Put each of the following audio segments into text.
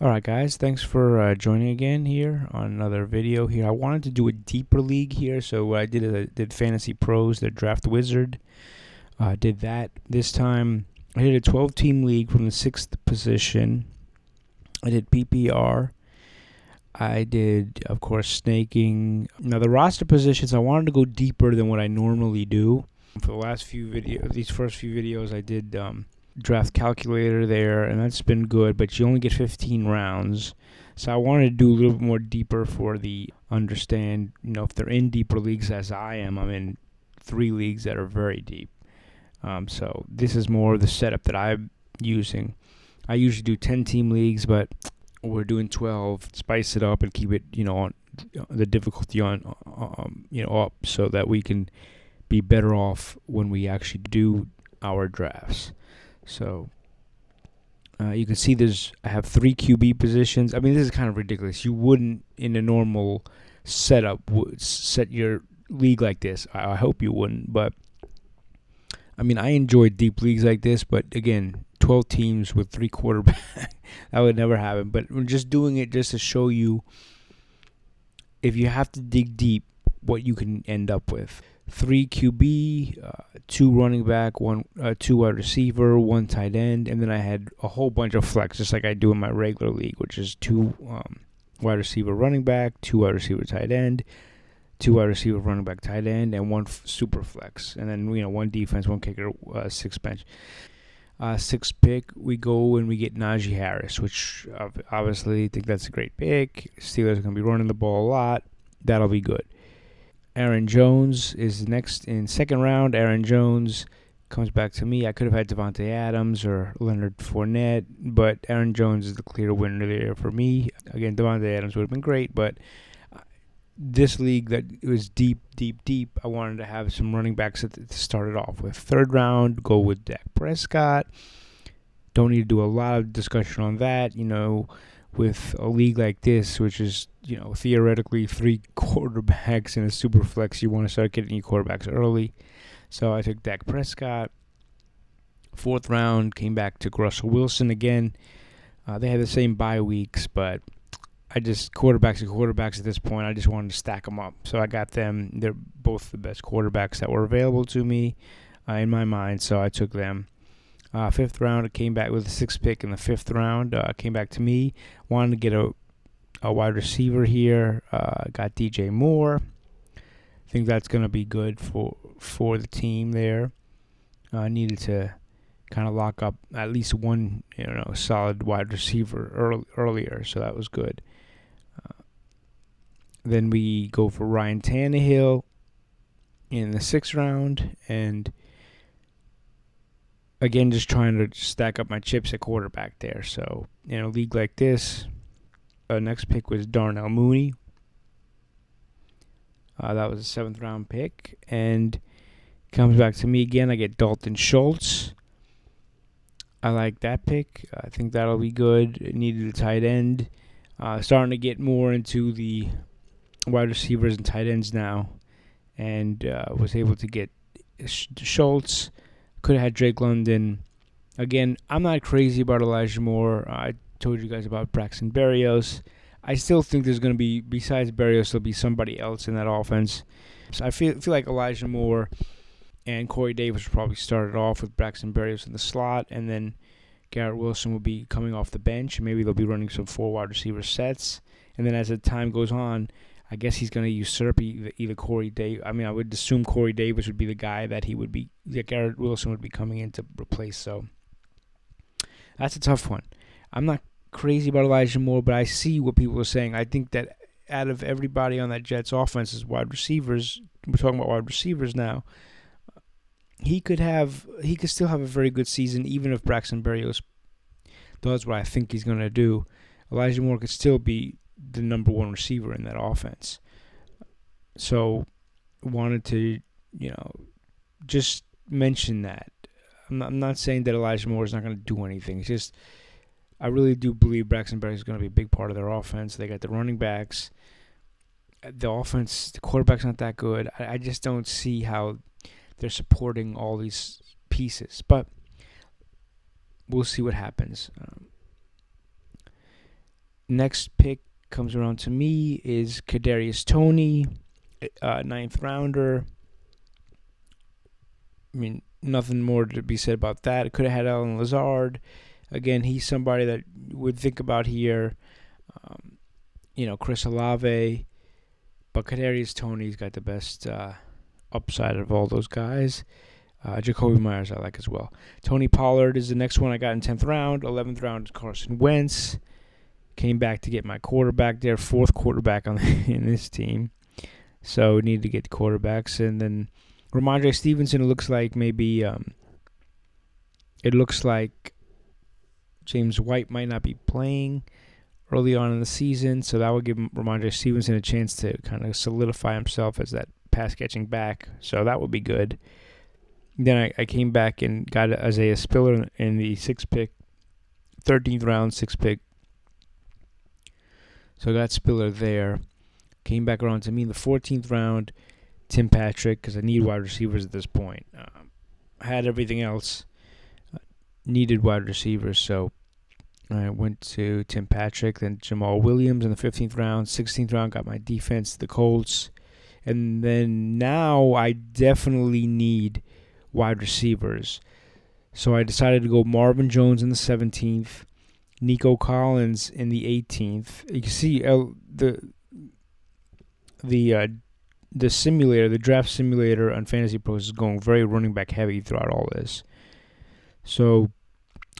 Alright guys, thanks for joining again here on another video here. I wanted to do a deeper league here, so what I did is I did Fantasy Pros, the Draft Wizard. Did that this time. I did a 12-team league from the 6th position. I did PPR. I did, of course, snaking. Now the roster positions, I wanted to go deeper than what I normally do. For the last few videos, these first few videos, I did draft calculator there, and that's been good, but you only get 15 rounds. So I wanted to do a little bit more deeper for the understand, if they're in deeper leagues as I am. I'm in 3 leagues that are very deep. So this is more the setup that I'm using. I usually do 10-team leagues, but we're doing 12. Spice it up and keep it, on the difficulty on, up, so that we can be better off when we actually do our drafts. So you can see I have 3 QB positions. I mean, this is kind of ridiculous. You wouldn't, in a normal setup, set your league like this. I hope you wouldn't. But, I mean, I enjoy deep leagues like this. But, again, 12 teams with 3 quarterbacks, that would never happen. But we're just doing it just to show you, if you have to dig deep, what you can end up with. 3 QB, 2 running back, 2 wide receiver, 1 tight end, and then I had a whole bunch of flex, just like I do in my regular league, which is 2 wide receiver running back, 2 wide receiver tight end, 2 wide receiver running back tight end, and 1 super flex, and then 1 defense, 1 kicker, 6 bench. 6th pick, we go and we get Najee Harris, which obviously think that's a great pick. Steelers are going to be running the ball a lot. That'll be good. Aaron Jones is next in second round. Aaron Jones comes back to me. I could have had Devontae Adams or Leonard Fournette, but Aaron Jones is the clear winner there for me. Again, Devontae Adams would have been great, but this league that was deep, I wanted to have some running backs to start it off with. 3rd round, go with Dak Prescott. Don't need to do a lot of discussion on that, with a league like this, which is, theoretically 3 quarterbacks in a super flex, you want to start getting your quarterbacks early. So I took Dak Prescott. 4th round, came back to Russell Wilson again. They had the same bye weeks, but I just, quarterbacks are quarterbacks at this point. I just wanted to stack them up. So I got them. They're both the best quarterbacks that were available to me in my mind, so I took them. 5th round, it came back with the 6th pick in the 5th round. Came back to me. Wanted to get a wide receiver here. Got DJ Moore. I think that's going to be good for the team there. I needed to kind of lock up at least one solid wide receiver earlier, so that was good. Then we go for Ryan Tannehill in the 6th round, and again, just trying to stack up my chips at quarterback there. So, in a league like this, next pick was Darnell Mooney. That was a 7th round pick. And comes back to me again. I get Dalton Schultz. I like that pick. I think that'll be good. It needed a tight end. Starting to get more into the wide receivers and tight ends now. And was able to get Schultz. Could have had Drake London. Again, I'm not crazy about Elijah Moore. I told you guys about Braxton Berrios. I still think there's going to be, besides Berrios, there'll be somebody else in that offense. So I feel like Elijah Moore and Corey Davis will probably start it off with Braxton Berrios in the slot, and then Garrett Wilson will be coming off the bench. Maybe they'll be running some 4 wide receiver sets. And then as the time goes on, I guess he's going to usurp either Corey Davis. I mean, I would assume Corey Davis would be the guy that Garrett Wilson would be coming in to replace. So that's a tough one. I'm not crazy about Elijah Moore, but I see what people are saying. I think that out of everybody on that Jets offense is wide receivers. We're talking about wide receivers now. He could still have a very good season, even if Braxton Berrios does what I think he's going to do. Elijah Moore could still be the number 1 receiver in that offense. So, wanted to, just mention that. I'm not saying that Elijah Moore is not going to do anything. It's just, I really do believe Braxton Berrios is going to be a big part of their offense. They got the running backs. The offense, the quarterback's not that good. I just don't see how they're supporting all these pieces. But we'll see what happens. Next pick comes around to me is Kadarius Toney, ninth rounder. I mean, nothing more to be said about that. It could have had Alan Lazard. Again, he's somebody that would think about here. Chris Olave. But Kadarius Toney's got the best upside of all those guys. Jacoby Myers I like as well. Tony Pollard is the next one I got in 10th round. 11th round is Carson Wentz. Came back to get my quarterback there. Fourth quarterback in this team. So we needed to get quarterbacks. And then Ramondre Stevenson, it looks like maybe James White might not be playing early on in the season, so that would give Ramondre Stevenson a chance to kind of solidify himself as that pass-catching back, so that would be good. Then I came back and got Isaiah Spiller in the 6th pick, 13th round, 6th pick. So I got Spiller there. Came back around to me in the 14th round, Tim Patrick, because I need wide receivers at this point. I had everything else, needed wide receivers, so I went to Tim Patrick, then Jamal Williams in the 15th round. 16th round, got my defense, the Colts. And then now I definitely need wide receivers. So I decided to go Marvin Jones in the 17th, Nico Collins in the 18th. You can see the simulator, the draft simulator on Fantasy Pros is going very running back heavy throughout all this. So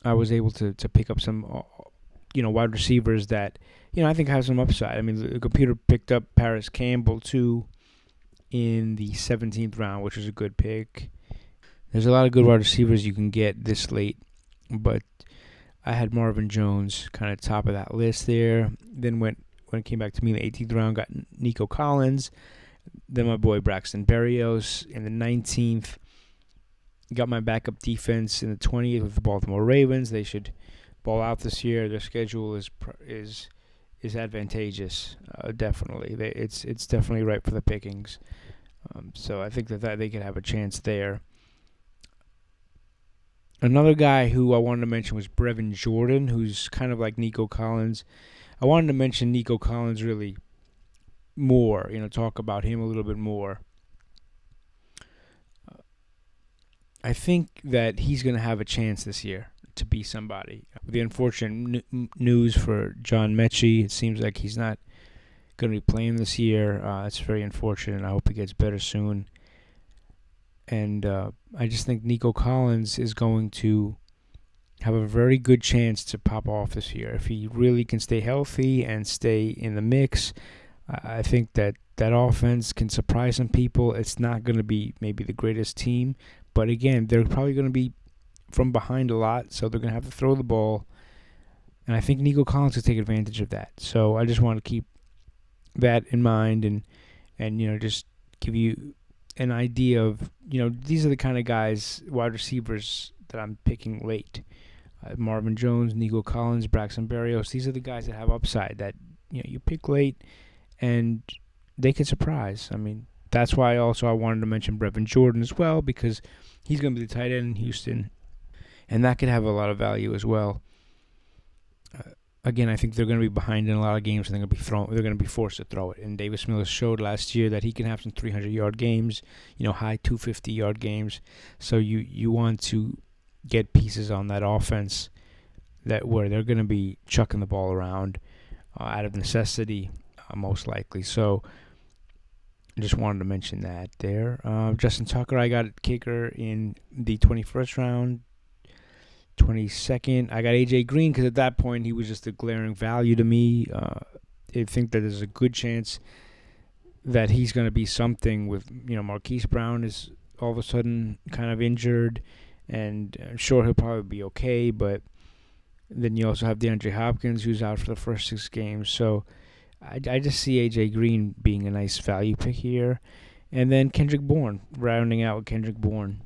I was able to pick up some, wide receivers that, I think have some upside. I mean, the computer picked up Paris Campbell, too, in the 17th round, which is a good pick. There's a lot of good wide receivers you can get this late, but I had Marvin Jones kind of top of that list there. Then when it came back to me in the 18th round, got Nico Collins. Then my boy Braxton Berrios in the 19th. Got my backup defense in the 20th with the Baltimore Ravens. They should ball out this year. Their schedule is advantageous, definitely. It's definitely ripe for the pickings. So I think that they could have a chance there. Another guy who I wanted to mention was Brevin Jordan, who's kind of like Nico Collins. I wanted to mention Nico Collins really more, talk about him a little bit more. I think that he's going to have a chance this year to be somebody. The unfortunate news for John Mechie, it seems like he's not going to be playing this year. It's very unfortunate. I hope he gets better soon. And I just think Nico Collins is going to have a very good chance to pop off this year. If he really can stay healthy and stay in the mix, I think that offense can surprise some people. It's not going to be maybe the greatest team, but again, they're probably going to be from behind a lot, so they're going to have to throw the ball. And I think Nico Collins will take advantage of that. So I just want to keep that in mind and just give you an idea of, these are the kind of guys, wide receivers, that I'm picking late. Marvin Jones, Nico Collins, Braxton Berrios, these are the guys that have upside that, you pick late and they could surprise. I mean, that's why I wanted to mention Brevin Jordan as well, because he's going to be the tight end in Houston, and that could have a lot of value as well. Again, I think they're going to be behind in a lot of games, and they're going to be forced to throw it. And Davis Mills showed last year that he can have some 300-yard games, high 250-yard games. So you want to get pieces on that offense where they're going to be chucking the ball around out of necessity, most likely. So I just wanted to mention that there. Justin Tucker, I got kicker in the 21st round. 22nd, I got A.J. Green because at that point he was just a glaring value to me. I think that there's a good chance that he's going to be something with, Marquise Brown is all of a sudden kind of injured, and I'm sure he'll probably be okay, but then you also have DeAndre Hopkins who's out for the first 6 games. So I just see A.J. Green being a nice value pick here. And then Kendrick Bourne, rounding out with Kendrick Bourne.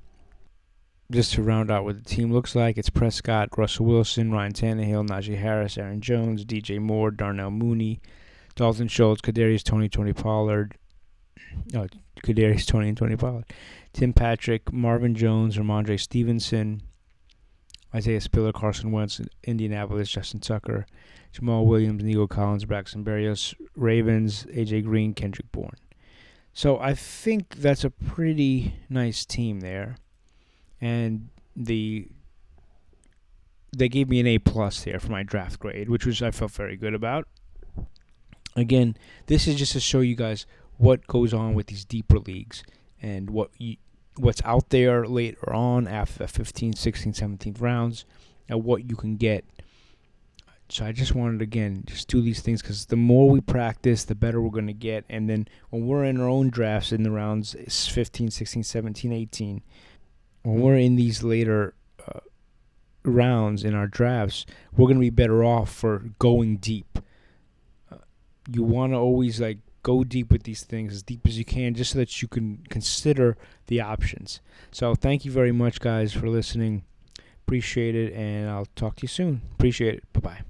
Just to round out what the team looks like, it's Prescott, Russell Wilson, Ryan Tannehill, Najee Harris, Aaron Jones, DJ Moore, Darnell Mooney, Dalton Schultz, Kadarius Toney, Tony Pollard, Tim Patrick, Marvin Jones, Ramondre Stevenson, Isaiah Spiller, Carson Wentz, Indianapolis, Justin Tucker, Jamal Williams, Nico Collins, Braxton Berrios, Ravens, AJ Green, Kendrick Bourne. So I think that's a pretty nice team there, and they gave me an A+ there for my draft grade, which I felt very good about. Again, this is just to show you guys what goes on with these deeper leagues and what's out there later on after the 15th, 16th, 17th rounds, and what you can get. So I just wanted to, again, just do these things because the more we practice, the better we're going to get. And then when we're in our own drafts in the rounds 15, 16, 17, 18, when we're in these later rounds in our drafts, we're going to be better off for going deep. You want to always go deep with these things, as deep as you can, just so that you can consider the options. So thank you very much, guys, for listening. Appreciate it, and I'll talk to you soon. Appreciate it. Bye-bye.